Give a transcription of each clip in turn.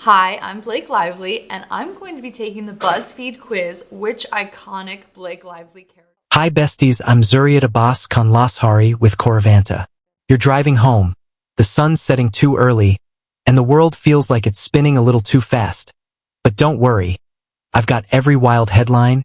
Hi, I'm Blake Lively, and I'm going to be taking the BuzzFeed quiz, which iconic Blake Lively character? Hi besties, I'm Zuriat Abbas Khan Lashari with Coravanta. You're driving home, the sun's setting too early, and the world feels like it's spinning a little too fast. But don't worry, I've got every wild headline,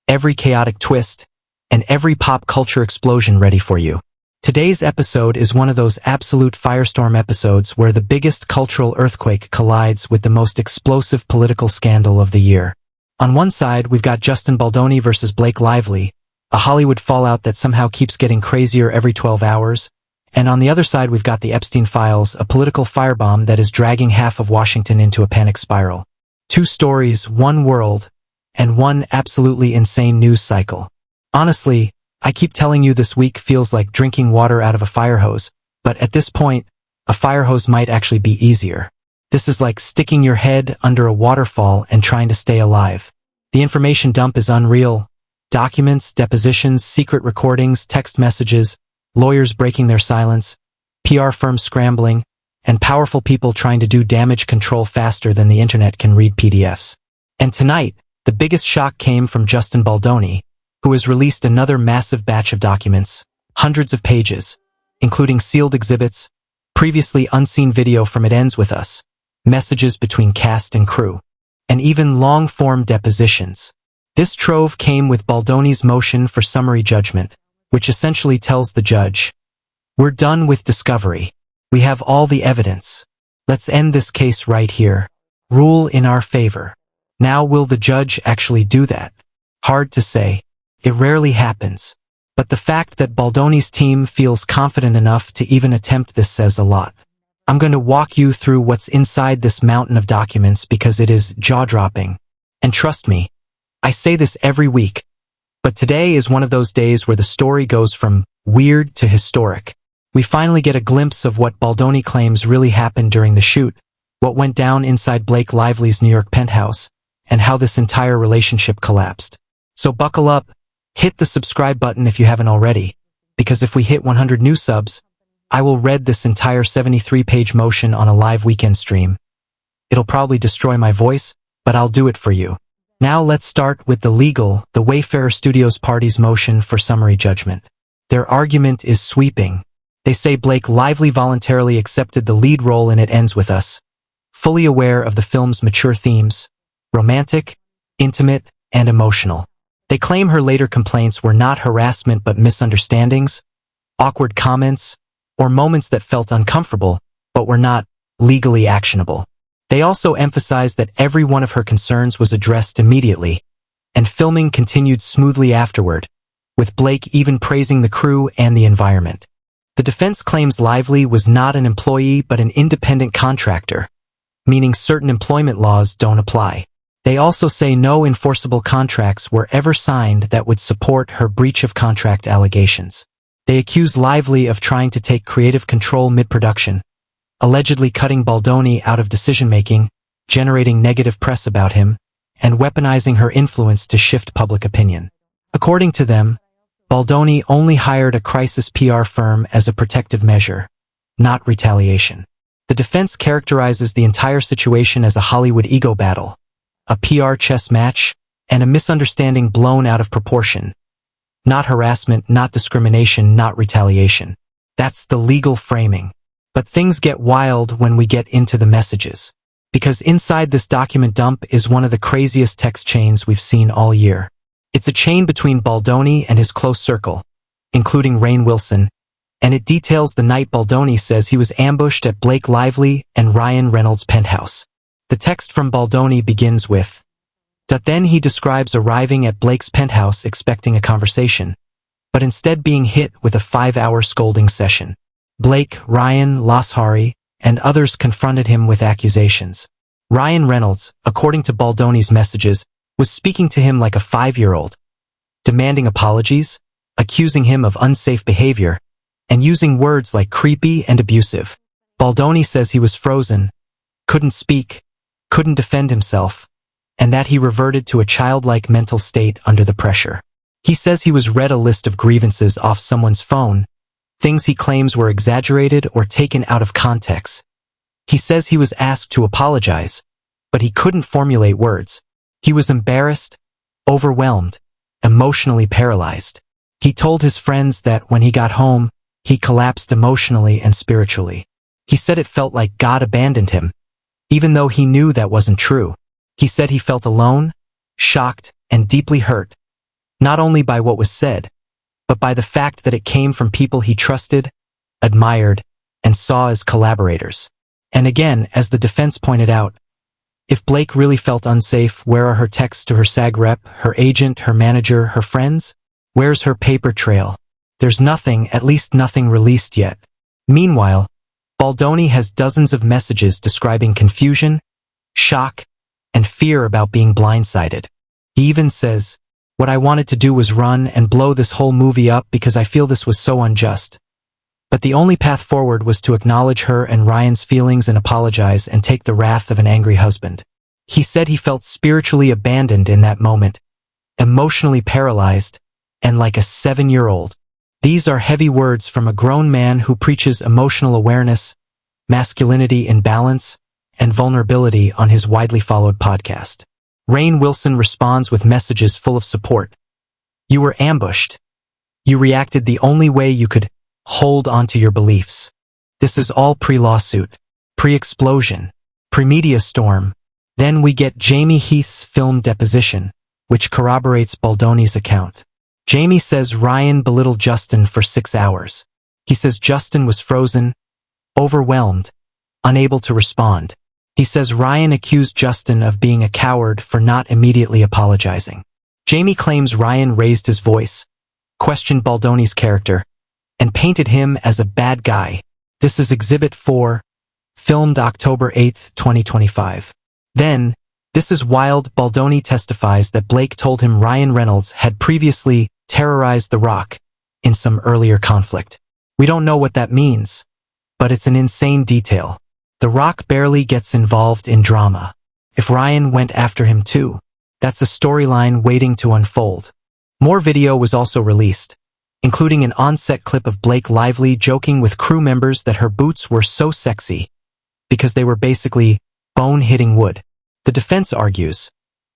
every chaotic twist, and every pop culture explosion ready for you. Today's episode is one of those absolute firestorm episodes where the biggest cultural earthquake collides with the most explosive political scandal of the year. On one side, we've got Justin Baldoni versus Blake Lively, a Hollywood fallout that somehow keeps getting crazier every 12 hours. And on the other side, we've got the Epstein files, a political firebomb that is dragging half of Washington into a panic spiral. Two stories, one world, and one absolutely insane news cycle. Honestly, I keep telling you this week feels like drinking water out of a fire hose, but at this point, a fire hose might actually be easier. This is like sticking your head under a waterfall and trying to stay alive. The information dump is unreal. Documents, depositions, secret recordings, text messages, lawyers breaking their silence, PR firms scrambling, and powerful people trying to do damage control faster than the internet can read PDFs. And tonight, the biggest shock came from Justin Baldoni, who has released another massive batch of documents, hundreds of pages, including sealed exhibits, previously unseen video from It Ends With Us, messages between cast and crew, and even long-form depositions. This trove came with Baldoni's motion for summary judgment, which essentially tells the judge, "We're done with discovery. We have all the evidence. Let's end this case right here. Rule in our favor." Now, will the judge actually do that? Hard to say. It rarely happens. But the fact that Baldoni's team feels confident enough to even attempt this says a lot. I'm going to walk you through what's inside this mountain of documents because it is jaw-dropping. And trust me, I say this every week, but today is one of those days where the story goes from weird to historic. We finally get a glimpse of what Baldoni claims really happened during the shoot, what went down inside Blake Lively's New York penthouse, and how this entire relationship collapsed. So buckle up. Hit the subscribe button if you haven't already, because if we hit 100 new subs, I will read this entire 73-page motion on a live weekend stream. It'll probably destroy my voice, but I'll do it for you. Now let's start with the Wayfarer Studios party's motion for summary judgment. Their argument is sweeping. They say Blake Lively voluntarily accepted the lead role in It Ends With Us, fully aware of the film's mature themes, romantic, intimate, and emotional. They claim her later complaints were not harassment but misunderstandings, awkward comments, or moments that felt uncomfortable, but were not legally actionable. They also emphasize that every one of her concerns was addressed immediately, and filming continued smoothly afterward, with Blake even praising the crew and the environment. The defense claims Lively was not an employee but an independent contractor, meaning certain employment laws don't apply. They also say no enforceable contracts were ever signed that would support her breach of contract allegations. They accuse Lively of trying to take creative control mid-production, allegedly cutting Baldoni out of decision-making, generating negative press about him, and weaponizing her influence to shift public opinion. According to them, Baldoni only hired a crisis PR firm as a protective measure, not retaliation. The defense characterizes the entire situation as a Hollywood ego battle, a PR chess match, and a misunderstanding blown out of proportion. Not harassment, not discrimination, not retaliation. That's the legal framing. But things get wild when we get into the messages. Because inside this document dump is one of the craziest text chains we've seen all year. It's a chain between Baldoni and his close circle, including Rainn Wilson, and it details the night Baldoni says he was ambushed at Blake Lively and Ryan Reynolds' penthouse. The text from Baldoni begins with, Then he describes arriving at Blake's penthouse expecting a conversation, but instead being hit with a 5-hour scolding session. Blake, Ryan, Lashari, and others confronted him with accusations. Ryan Reynolds, according to Baldoni's messages, was speaking to him like a 5-year-old, demanding apologies, accusing him of unsafe behavior, and using words like creepy and abusive. Baldoni says he was frozen, couldn't speak, couldn't defend himself, and that he reverted to a childlike mental state under the pressure. He says he was read a list of grievances off someone's phone, things he claims were exaggerated or taken out of context. He says he was asked to apologize, but he couldn't formulate words. He was embarrassed, overwhelmed, emotionally paralyzed. He told his friends that when he got home, he collapsed emotionally and spiritually. He said it felt like God abandoned him, even though he knew that wasn't true. He said he felt alone, shocked, and deeply hurt, not only by what was said, but by the fact that it came from people he trusted, admired, and saw as collaborators. And again, as the defense pointed out, if Blake really felt unsafe, where are her texts to her SAG rep, her agent, her manager, her friends? Where's her paper trail? There's nothing, at least nothing released yet. Meanwhile, Baldoni has dozens of messages describing confusion, shock, and fear about being blindsided. He even says, "What I wanted to do was run and blow this whole movie up because I feel this was so unjust. But the only path forward was to acknowledge her and Ryan's feelings and apologize and take the wrath of an angry husband." He said he felt spiritually abandoned in that moment, emotionally paralyzed, and like a 7-year-old. These are heavy words from a grown man who preaches emotional awareness, masculinity in balance, and vulnerability on his widely followed podcast. Rainn Wilson responds with messages full of support. "You were ambushed. You reacted the only way you could. Hold on to your beliefs. This is all pre-lawsuit, pre-explosion, pre-media storm." Then we get Jamie Heath's film deposition, which corroborates Baldoni's account. Jamie says Ryan belittled Justin for 6 hours. He says Justin was frozen, overwhelmed, unable to respond. He says Ryan accused Justin of being a coward for not immediately apologizing. Jamie claims Ryan raised his voice, questioned Baldoni's character, and painted him as a bad guy. This is Exhibit 4, filmed October 8, 2025. Then, this is wild, Baldoni testifies that Blake told him Ryan Reynolds had previously terrorized The Rock in some earlier conflict. We don't know what that means, but it's an insane detail. The Rock barely gets involved in drama. If Ryan went after him too, that's a storyline waiting to unfold. More video was also released, including an on-set clip of Blake Lively joking with crew members that her boots were so sexy because they were basically bone-hitting wood. The defense argues,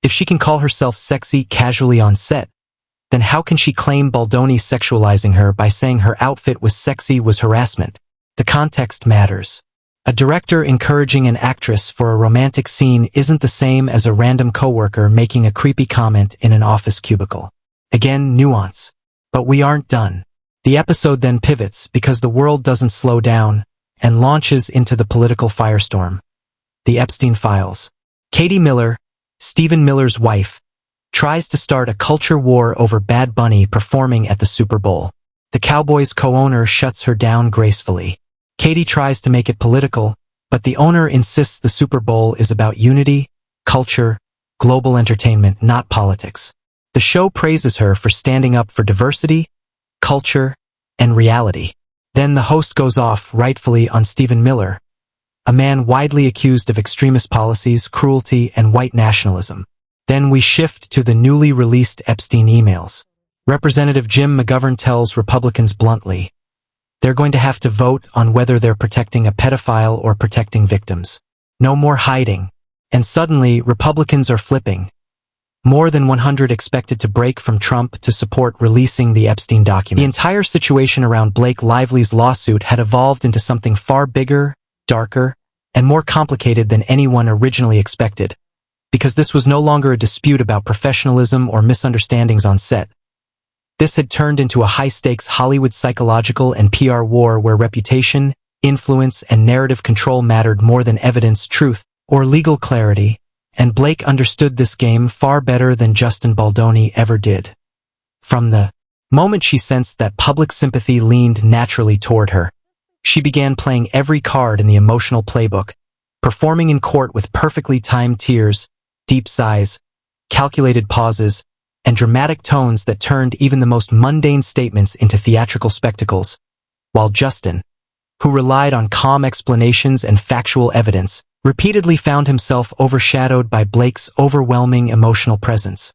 if she can call herself sexy casually on set, then how can she claim Baldoni sexualizing her by saying her outfit was sexy was harassment? The context matters. A director encouraging an actress for a romantic scene isn't the same as a random coworker making a creepy comment in an office cubicle. Again, nuance. But we aren't done. The episode then pivots because the world doesn't slow down and launches into the political firestorm. The Epstein Files. Katie Miller, Stephen Miller's wife, tries to start a culture war over Bad Bunny performing at the Super Bowl. The Cowboys co-owner shuts her down gracefully. Katie tries to make it political, but the owner insists the Super Bowl is about unity, culture, global entertainment, not politics. The show praises her for standing up for diversity, culture, and reality. Then the host goes off, rightfully, on Stephen Miller, a man widely accused of extremist policies, cruelty, and white nationalism. Then we shift to the newly released Epstein emails. Representative Jim McGovern tells Republicans bluntly, they're going to have to vote on whether they're protecting a pedophile or protecting victims. No more hiding. And suddenly, Republicans are flipping. More than 100 expected to break from Trump to support releasing the Epstein documents. The entire situation around Blake Lively's lawsuit had evolved into something far bigger, darker, and more complicated than anyone originally expected, because this was no longer a dispute about professionalism or misunderstandings on set. This had turned into a high-stakes Hollywood psychological and PR war where reputation, influence, and narrative control mattered more than evidence, truth, or legal clarity, and Blake understood this game far better than Justin Baldoni ever did. From the moment she sensed that public sympathy leaned naturally toward her, she began playing every card in the emotional playbook, performing in court with perfectly timed tears, deep sighs, calculated pauses, and dramatic tones that turned even the most mundane statements into theatrical spectacles, while Justin, who relied on calm explanations and factual evidence, repeatedly found himself overshadowed by Blake's overwhelming emotional presence,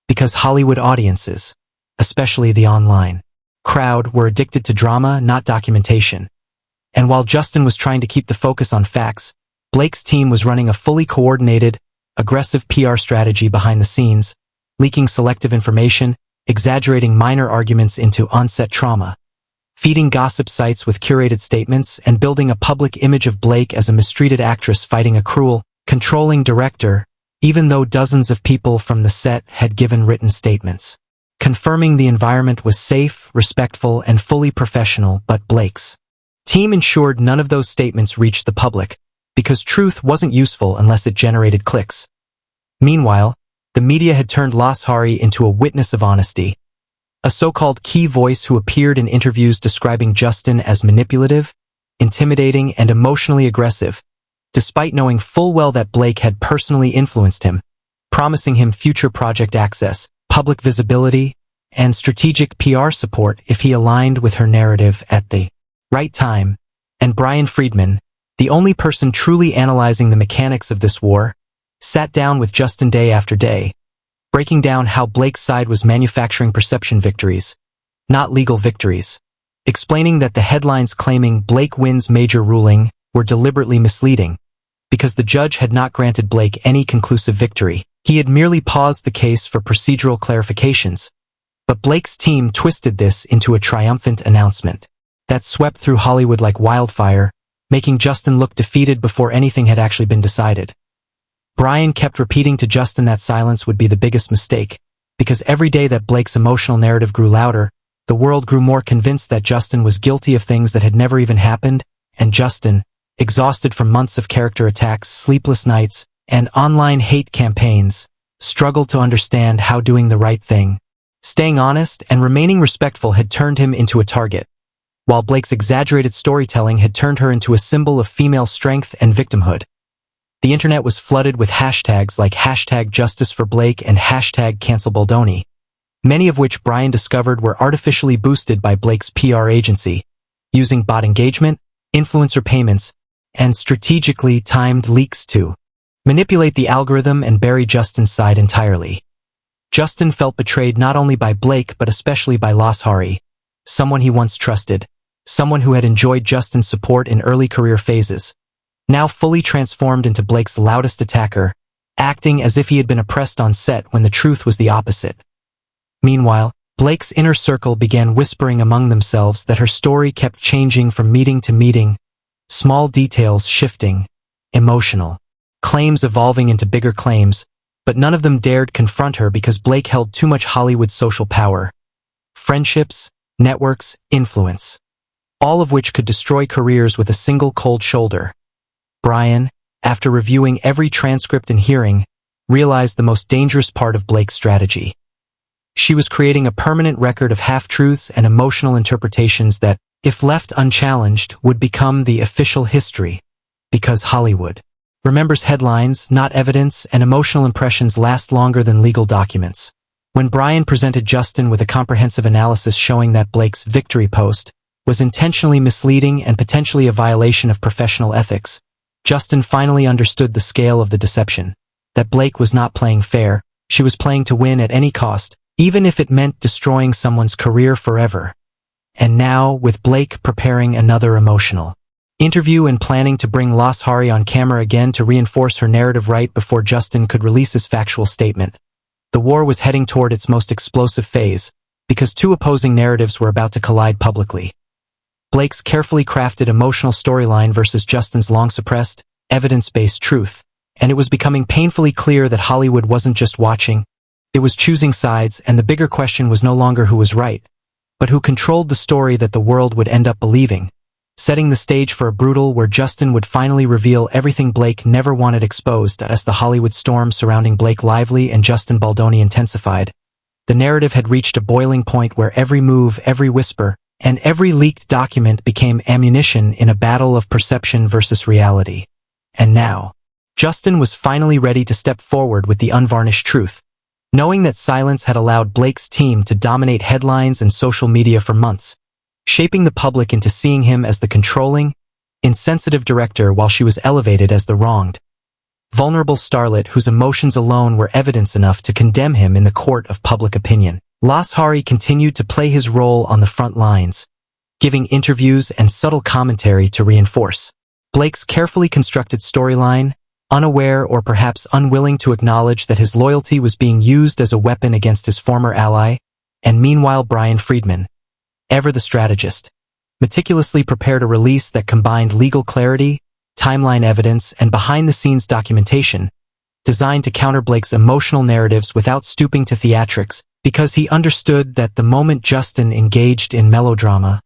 because Hollywood audiences, especially the online crowd, were addicted to drama, not documentation. And while Justin was trying to keep the focus on facts, Blake's team was running a fully coordinated, aggressive PR strategy behind the scenes, leaking selective information, exaggerating minor arguments into on-set trauma, feeding gossip sites with curated statements, and building a public image of Blake as a mistreated actress fighting a cruel, controlling director, even though dozens of people from the set had given written statements, confirming the environment was safe, respectful, and fully professional. But Blake's team ensured none of those statements reached the public, because truth wasn't useful unless it generated clicks. Meanwhile, the media had turned Lashari into a witness of honesty, a so-called key voice who appeared in interviews describing Justin as manipulative, intimidating, and emotionally aggressive, despite knowing full well that Blake had personally influenced him, promising him future project access, public visibility, and strategic PR support if he aligned with her narrative at the right time. And Brian Friedman, the only person truly analyzing the mechanics of this war, sat down with Justin day after day, breaking down how Blake's side was manufacturing perception victories, not legal victories, explaining that the headlines claiming Blake wins major ruling were deliberately misleading, because the judge had not granted Blake any conclusive victory. He had merely paused the case for procedural clarifications, but Blake's team twisted this into a triumphant announcement that swept through Hollywood like wildfire, making Justin look defeated before anything had actually been decided. Brian kept repeating to Justin that silence would be the biggest mistake, because every day that Blake's emotional narrative grew louder, the world grew more convinced that Justin was guilty of things that had never even happened, and Justin, exhausted from months of character attacks, sleepless nights, and online hate campaigns, struggled to understand how doing the right thing, staying honest, and remaining respectful had turned him into a target, while Blake's exaggerated storytelling had turned her into a symbol of female strength and victimhood. The internet was flooded with hashtags like #JusticeForBlake and #CancelBaldoni, many of which Brian discovered were artificially boosted by Blake's PR agency, using bot engagement, influencer payments, and strategically timed leaks to manipulate the algorithm and bury Justin's side entirely. Justin felt betrayed not only by Blake but especially by Lashari, someone he once trusted, someone who had enjoyed Justin's support in early career phases, now fully transformed into Blake's loudest attacker, acting as if he had been oppressed on set when the truth was the opposite. Meanwhile, Blake's inner circle began whispering among themselves that her story kept changing from meeting to meeting, small details shifting, emotional claims evolving into bigger claims, but none of them dared confront her because Blake held too much Hollywood social power, friendships, networks, influence, all of which could destroy careers with a single cold shoulder. Brian, after reviewing every transcript and hearing, realized the most dangerous part of Blake's strategy. She was creating a permanent record of half-truths and emotional interpretations that, if left unchallenged, would become the official history, because Hollywood remembers headlines, not evidence, and emotional impressions last longer than legal documents. When Brian presented Justin with a comprehensive analysis showing that Blake's victory post was intentionally misleading and potentially a violation of professional ethics, Justin finally understood the scale of the deception, that Blake was not playing fair, she was playing to win at any cost, even if it meant destroying someone's career forever. And now, with Blake preparing another emotional interview and planning to bring Lashari on camera again to reinforce her narrative right before Justin could release his factual statement, the war was heading toward its most explosive phase, because two opposing narratives were about to collide publicly. Blake's carefully crafted emotional storyline versus Justin's long-suppressed, evidence-based truth, and it was becoming painfully clear that Hollywood wasn't just watching, it was choosing sides, and the bigger question was no longer who was right, but who controlled the story that the world would end up believing, setting the stage for a brutal where Justin would finally reveal everything Blake never wanted exposed. As the Hollywood storm surrounding Blake Lively and Justin Baldoni intensified, the narrative had reached a boiling point where every move, every whisper, and every leaked document became ammunition in a battle of perception versus reality. And now, Justin was finally ready to step forward with the unvarnished truth, knowing that silence had allowed Blake's team to dominate headlines and social media for months, shaping the public into seeing him as the controlling, insensitive director while she was elevated as the wronged, vulnerable starlet whose emotions alone were evidence enough to condemn him in the court of public opinion. Lashari continued to play his role on the front lines, giving interviews and subtle commentary to reinforce Blake's carefully constructed storyline, unaware or perhaps unwilling to acknowledge that his loyalty was being used as a weapon against his former ally, and meanwhile Brian Friedman, ever the strategist, meticulously prepared a release that combined legal clarity, timeline evidence, and behind-the-scenes documentation, designed to counter Blake's emotional narratives without stooping to theatrics, because he understood that the moment Justin engaged in melodrama,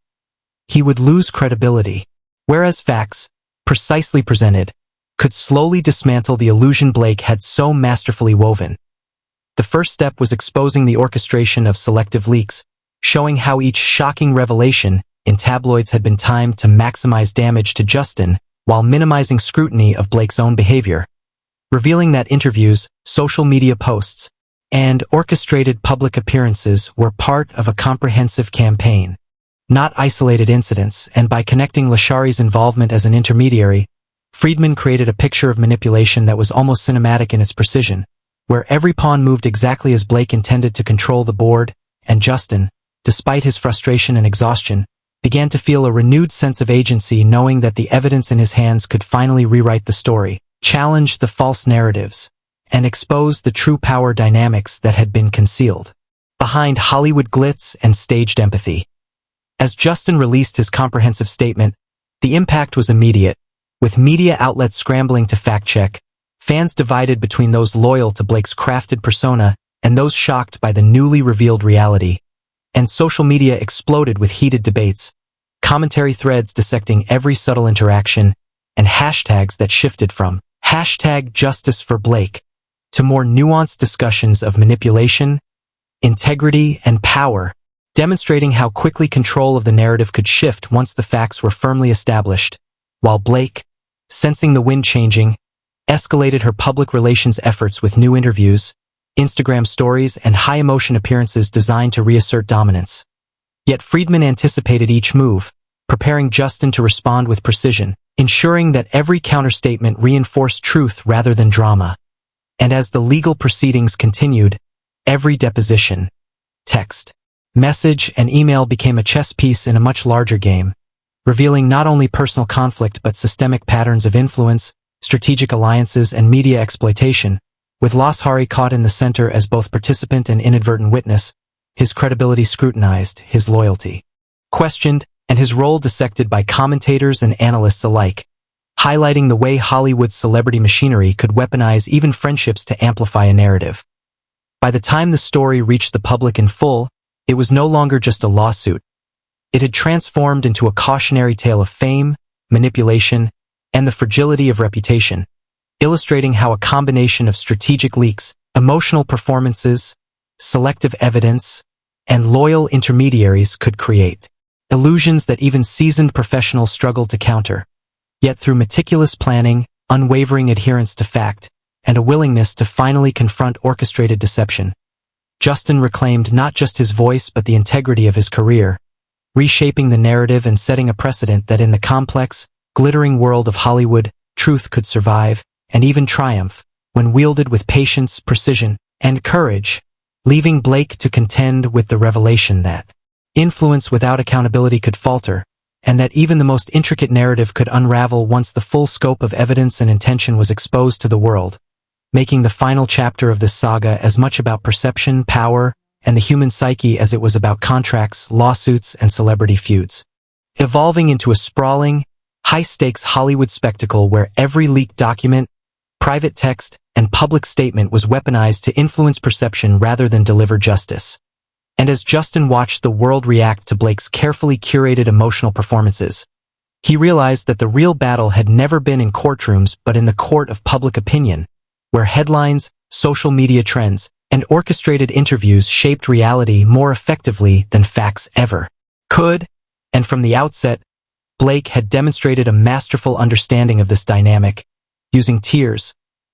he would lose credibility, whereas facts, precisely presented, could slowly dismantle the illusion Blake had so masterfully woven. The first step was exposing the orchestration of selective leaks, showing how each shocking revelation in tabloids had been timed to maximize damage to Justin while minimizing scrutiny of Blake's own behavior, revealing that interviews, social media posts, and orchestrated public appearances were part of a comprehensive campaign, not isolated incidents, and by connecting Lashari's involvement as an intermediary, Friedman created a picture of manipulation that was almost cinematic in its precision, where every pawn moved exactly as Blake intended to control the board, and Justin, despite his frustration and exhaustion, began to feel a renewed sense of agency knowing that the evidence in his hands could finally rewrite the story, challenge the false narratives, and expose the true power dynamics that had been concealed behind Hollywood glitz and staged empathy. As Justin released his comprehensive statement, the impact was immediate, with media outlets scrambling to fact-check, fans divided between those loyal to Blake's crafted persona and those shocked by the newly revealed reality, and social media exploded with heated debates, commentary threads dissecting every subtle interaction, and hashtags that shifted from #JusticeForBlake to more nuanced discussions of manipulation, integrity, and power, demonstrating how quickly control of the narrative could shift once the facts were firmly established, while Blake, sensing the wind changing, escalated her public relations efforts with new interviews, Instagram stories, and high-emotion appearances designed to reassert dominance. Yet Friedman anticipated each move, preparing Justin to respond with precision, ensuring that every counterstatement reinforced truth rather than drama. And as the legal proceedings continued, every deposition, text, message, and email became a chess piece in a much larger game, revealing not only personal conflict but systemic patterns of influence, strategic alliances, and media exploitation, with Lashari caught in the center as both participant and inadvertent witness, his credibility scrutinized, his loyalty questioned, and his role dissected by commentators and analysts alike, highlighting the way Hollywood's celebrity machinery could weaponize even friendships to amplify a narrative. By the time the story reached the public in full, it was no longer just a lawsuit. It had transformed into a cautionary tale of fame, manipulation, and the fragility of reputation, illustrating how a combination of strategic leaks, emotional performances, selective evidence, and loyal intermediaries could create illusions that even seasoned professionals struggled to counter. Yet through meticulous planning, unwavering adherence to fact, and a willingness to finally confront orchestrated deception, Justin reclaimed not just his voice but the integrity of his career, reshaping the narrative and setting a precedent that in the complex, glittering world of Hollywood, truth could survive, and even triumph, when wielded with patience, precision, and courage, leaving Blake to contend with the revelation that influence without accountability could falter, and that even the most intricate narrative could unravel once the full scope of evidence and intention was exposed to the world, making the final chapter of this saga as much about perception, power, and the human psyche as it was about contracts, lawsuits, and celebrity feuds, evolving into a sprawling, high-stakes Hollywood spectacle where every leaked document, private text, and public statement was weaponized to influence perception rather than deliver justice. And as Justin watched the world react to Blake's carefully curated emotional performances, he realized that the real battle had never been in courtrooms but in the court of public opinion, where headlines, social media trends, and orchestrated interviews shaped reality more effectively than facts ever could. And from the outset, Blake had demonstrated a masterful understanding of this dynamic, using tears,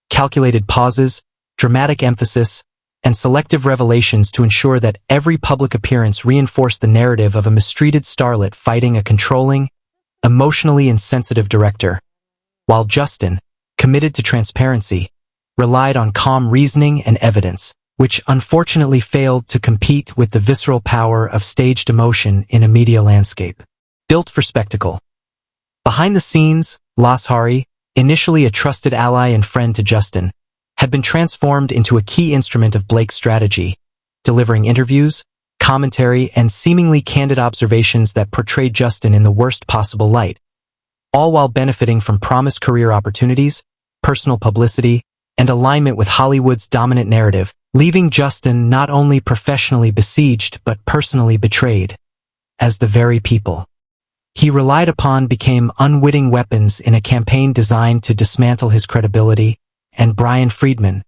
calculated pauses, dramatic emphasis, and selective revelations to ensure that every public appearance reinforced the narrative of a mistreated starlet fighting a controlling, emotionally insensitive director, while Justin, committed to transparency, relied on calm reasoning and evidence, which unfortunately failed to compete with the visceral power of staged emotion in a media landscape built for spectacle. Behind the scenes, Lashari, initially a trusted ally and friend to Justin, had been transformed into a key instrument of Blake's strategy, delivering interviews, commentary, and seemingly candid observations that portrayed Justin in the worst possible light, all while benefiting from promised career opportunities, personal publicity, and alignment with Hollywood's dominant narrative, leaving Justin not only professionally besieged but personally betrayed, as the very people he relied upon became unwitting weapons in a campaign designed to dismantle his credibility. And Brian Friedman,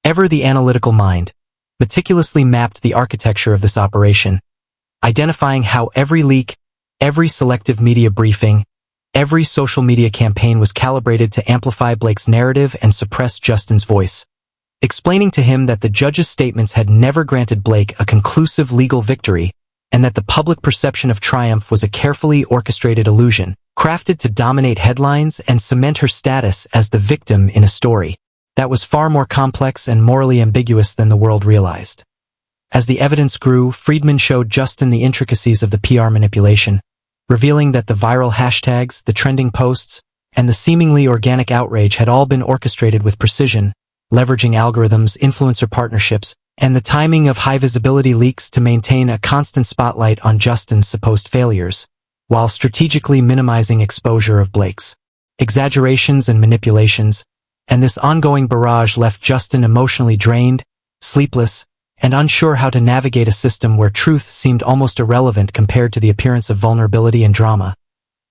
ever the analytical mind, meticulously mapped the architecture of this operation, identifying how every leak, every selective media briefing, every social media campaign was calibrated to amplify Blake's narrative and suppress Justin's voice, explaining to him that the judge's statements had never granted Blake a conclusive legal victory, and that the public perception of triumph was a carefully orchestrated illusion, crafted to dominate headlines and cement her status as the victim in a story that was far more complex and morally ambiguous than the world realized. As the evidence grew, Friedman showed Justin the intricacies of the PR manipulation, revealing that the viral hashtags, the trending posts, and the seemingly organic outrage had all been orchestrated with precision, leveraging algorithms, influencer partnerships, and the timing of high-visibility leaks to maintain a constant spotlight on Justin's supposed failures, while strategically minimizing exposure of Blake's exaggerations and manipulations, and this ongoing barrage left Justin emotionally drained, sleepless, and unsure how to navigate a system where truth seemed almost irrelevant compared to the appearance of vulnerability and drama.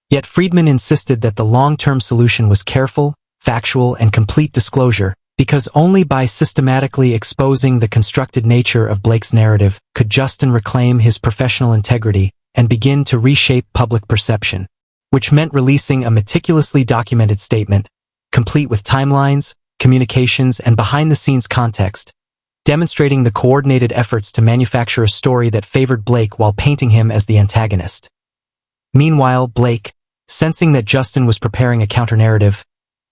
Yet Friedman insisted that the long-term solution was careful, factual, and complete disclosure, because only by systematically exposing the constructed nature of Blake's narrative could Justin reclaim his professional integrity and begin to reshape public perception, which meant releasing a meticulously documented statement, complete with timelines, communications, and behind-the-scenes context, demonstrating the coordinated efforts to manufacture a story that favored Blake while painting him as the antagonist. Meanwhile, Blake, sensing that Justin was preparing a counter-narrative,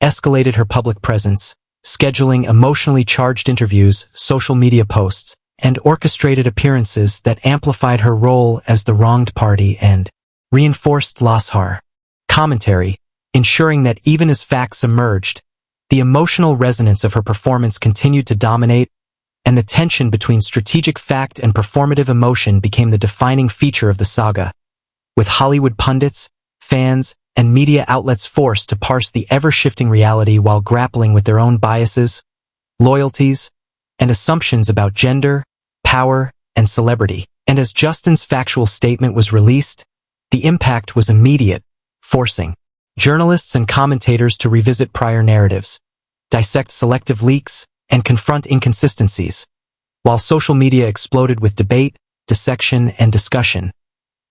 escalated her public presence, scheduling emotionally charged interviews, social media posts, and orchestrated appearances that amplified her role as the wronged party and reinforced Loshar commentary, ensuring that even as facts emerged, the emotional resonance of her performance continued to dominate, and the tension between strategic fact and performative emotion became the defining feature of the saga, with Hollywood pundits, fans, and media outlets forced to parse the ever-shifting reality while grappling with their own biases, loyalties, and assumptions about gender, power, and celebrity. And as Justin's factual statement was released, the impact was immediate, forcing journalists and commentators to revisit prior narratives, dissect selective leaks, and confront inconsistencies, while social media exploded with debate, dissection, and discussion.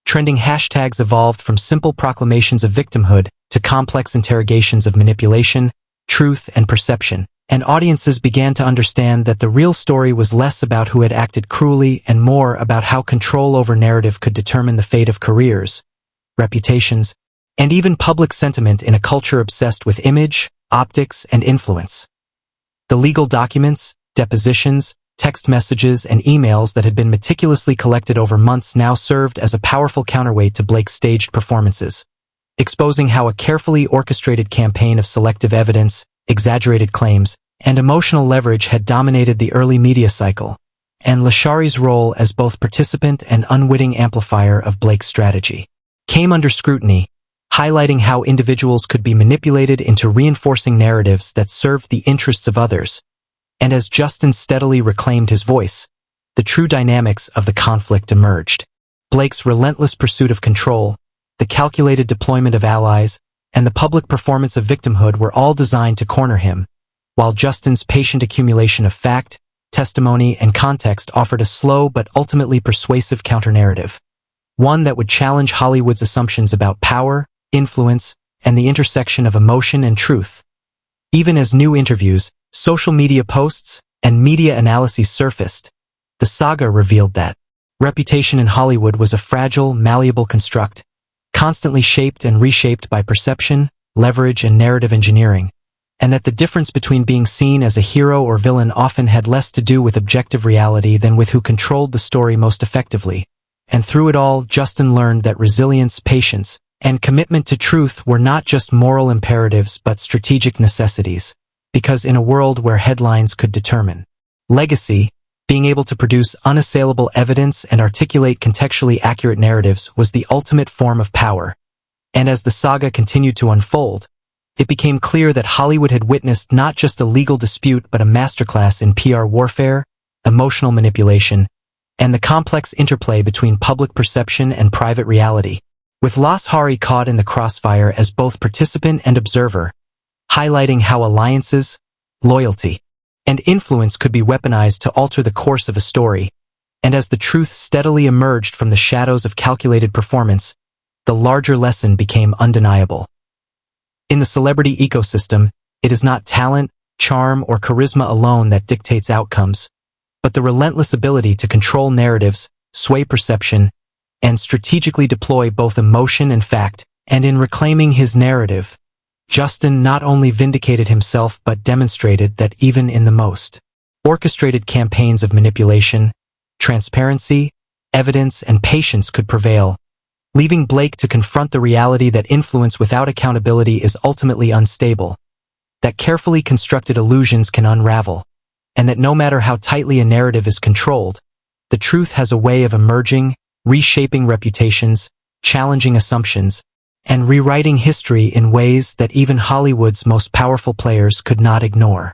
Trending hashtags evolved from simple proclamations of victimhood to complex interrogations of manipulation, truth, and perception, and audiences began to understand that the real story was less about who had acted cruelly and more about how control over narrative could determine the fate of careers, reputations, and even public sentiment in a culture obsessed with image, optics, and influence. The legal documents, depositions, text messages, and emails that had been meticulously collected over months now served as a powerful counterweight to Blake's staged performances, exposing how a carefully orchestrated campaign of selective evidence, exaggerated claims, and emotional leverage had dominated the early media cycle, and Lashari's role as both participant and unwitting amplifier of Blake's strategy came under scrutiny, highlighting how individuals could be manipulated into reinforcing narratives that served the interests of others. And as Justin steadily reclaimed his voice, the true dynamics of the conflict emerged. Blake's relentless pursuit of control, the calculated deployment of allies, and the public performance of victimhood were all designed to corner him, while Justin's patient accumulation of fact, testimony, and context offered a slow but ultimately persuasive counter-narrative, one that would challenge Hollywood's assumptions about power, influence, and the intersection of emotion and truth. Even as new interviews, social media posts, and media analyses surfaced, the saga revealed that reputation in Hollywood was a fragile, malleable construct, constantly shaped and reshaped by perception, leverage, and narrative engineering, and that the difference between being seen as a hero or villain often had less to do with objective reality than with who controlled the story most effectively. And through it all, Justin learned that resilience, patience, And commitment to truth were not just moral imperatives but strategic necessities, because in a world where headlines could determine legacy, being able to produce unassailable evidence and articulate contextually accurate narratives was the ultimate form of power. And as the saga continued to unfold, it became clear that Hollywood had witnessed not just a legal dispute but a masterclass in PR warfare, emotional manipulation, and the complex interplay between public perception and private reality. With Las Hari caught in the crossfire as both participant and observer, highlighting how alliances, loyalty, and influence could be weaponized to alter the course of a story, and as the truth steadily emerged from the shadows of calculated performance, the larger lesson became undeniable. In the celebrity ecosystem, it is not talent, charm, or charisma alone that dictates outcomes, but the relentless ability to control narratives, sway perception, and strategically deploy both emotion and fact. And in reclaiming his narrative, Justin not only vindicated himself but demonstrated that even in the most orchestrated campaigns of manipulation, transparency, evidence, and patience could prevail, leaving Blake to confront the reality that influence without accountability is ultimately unstable, that carefully constructed illusions can unravel, and that no matter how tightly a narrative is controlled, the truth has a way of emerging, reshaping reputations, challenging assumptions, and rewriting history in ways that even Hollywood's most powerful players could not ignore.